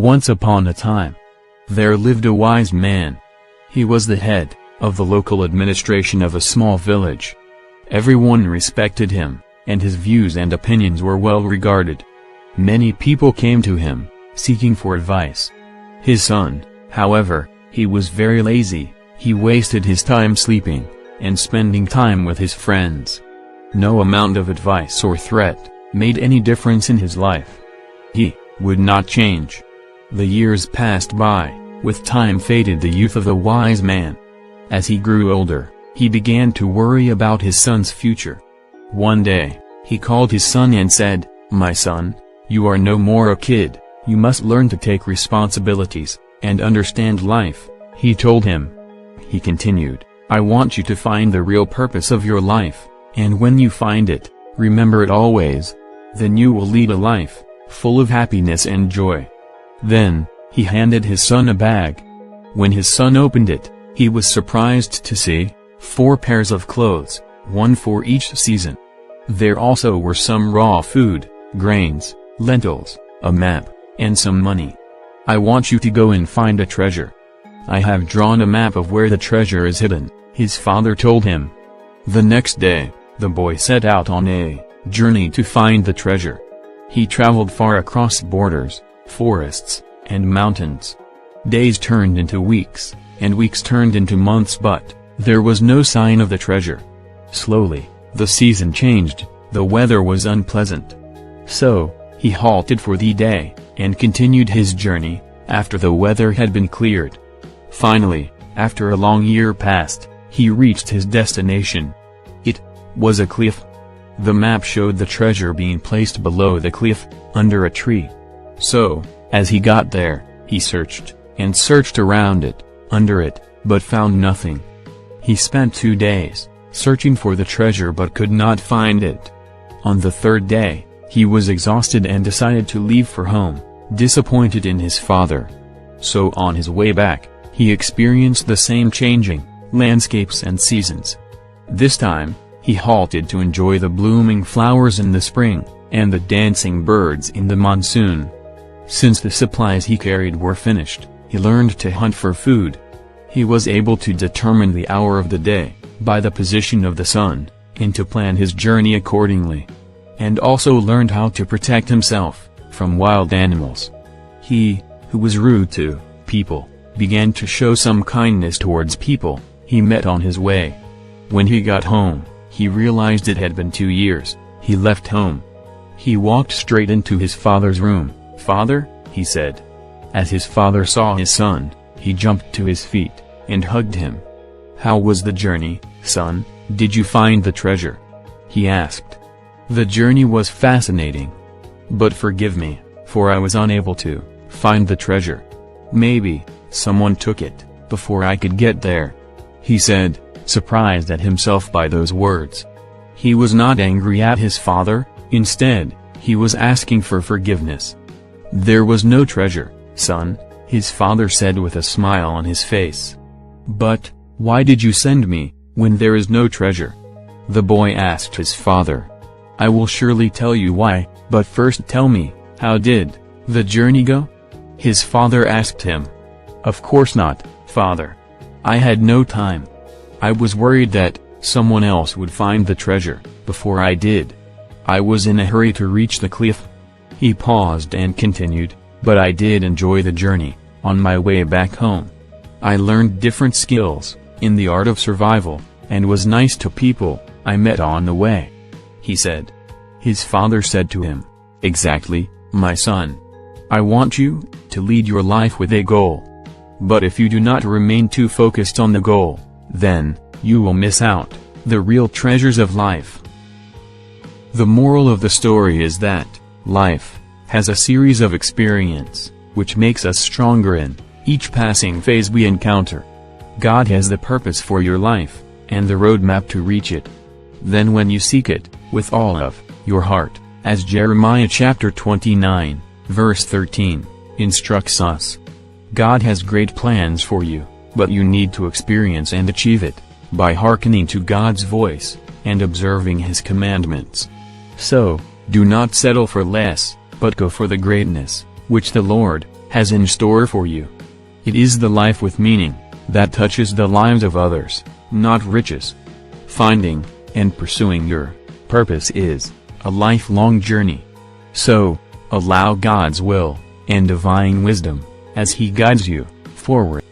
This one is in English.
Once upon a time, there lived a wise man. He was the head of the local administration of a small village. Everyone respected him, and his views and opinions were well regarded. Many people came to him, seeking for advice. His son, however, he was very lazy. He wasted his time sleeping, and spending time with his friends. No amount of advice or threat made any difference in his life. He would not change. The years passed by, with time faded the youth of the wise man. As he grew older, he began to worry about his son's future. One day, he called his son and said, "My son, you are no more a kid, you must learn to take responsibilities, and understand life," he told him. He continued, "I want you to find the real purpose of your life, and when you find it, remember it always. Then you will lead a life full of happiness and joy." Then, he handed his son a bag. When his son opened it, he was surprised to see 4 pairs of clothes, one for each season. There also were some raw food, grains, lentils, a map, and some money. "I want you to go and find a treasure. I have drawn a map of where the treasure is hidden," his father told him. The next day, the boy set out on a journey to find the treasure. He traveled far across borders, forests, and mountains. Days turned into weeks, and weeks turned into months, but there was no sign of the treasure. Slowly, the season changed, the weather was unpleasant. So, he halted for the day, and continued his journey, after the weather had been cleared. Finally, after a long year passed, he reached his destination. It was a cliff. The map showed the treasure being placed below the cliff, under a tree. So, as he got there, he searched, and searched around it, under it, but found nothing. He spent 2 days, searching for the treasure but could not find it. On the 3rd day, he was exhausted and decided to leave for home, disappointed in his father. So on his way back, he experienced the same changing landscapes and seasons. This time, he halted to enjoy the blooming flowers in the spring, and the dancing birds in the monsoon. Since the supplies he carried were finished, he learned to hunt for food. He was able to determine the hour of the day, by the position of the sun, and to plan his journey accordingly. And also learned how to protect himself from wild animals. He, who was rude to people, began to show some kindness towards people he met on his way. When he got home, he realized it had been 2 years. He left home. He walked straight into his father's room. "Father," he said. As his father saw his son, he jumped to his feet, and hugged him. "How was the journey, son? Did you find the treasure?" he asked. "The journey was fascinating. But forgive me, for I was unable to find the treasure. Maybe someone took it before I could get there," he said, surprised at himself by those words. He was not angry at his father, instead, he was asking for forgiveness. "There was no treasure, son," his father said with a smile on his face. "But why did you send me, when there is no treasure?" the boy asked his father. "I will surely tell you why, but first tell me, how did the journey go?" his father asked him. "Of course not, father. I had no time. I was worried that someone else would find the treasure before I did. I was in a hurry to reach the cliff." He paused and continued, "But I did enjoy the journey. On my way back home, I learned different skills in the art of survival, and was nice to people I met on the way," he said. His father said to him, "Exactly, my son. I want you to lead your life with a goal. But if you do not remain too focused on the goal, then you will miss out the real treasures of life." The moral of the story is that life has a series of experience, which makes us stronger in each passing phase we encounter. God has the purpose for your life, and the roadmap to reach it. Then when you seek it, with all of your heart, as Jeremiah chapter 29, verse 13, instructs us. God has great plans for you, but you need to experience and achieve it, by hearkening to God's voice, and observing His commandments. So, do not settle for less, but go for the greatness, which the Lord has in store for you. It is the life with meaning, that touches the lives of others, not riches. Finding, and pursuing your purpose is a lifelong journey. So, allow God's will, and divine wisdom, as He guides you forward.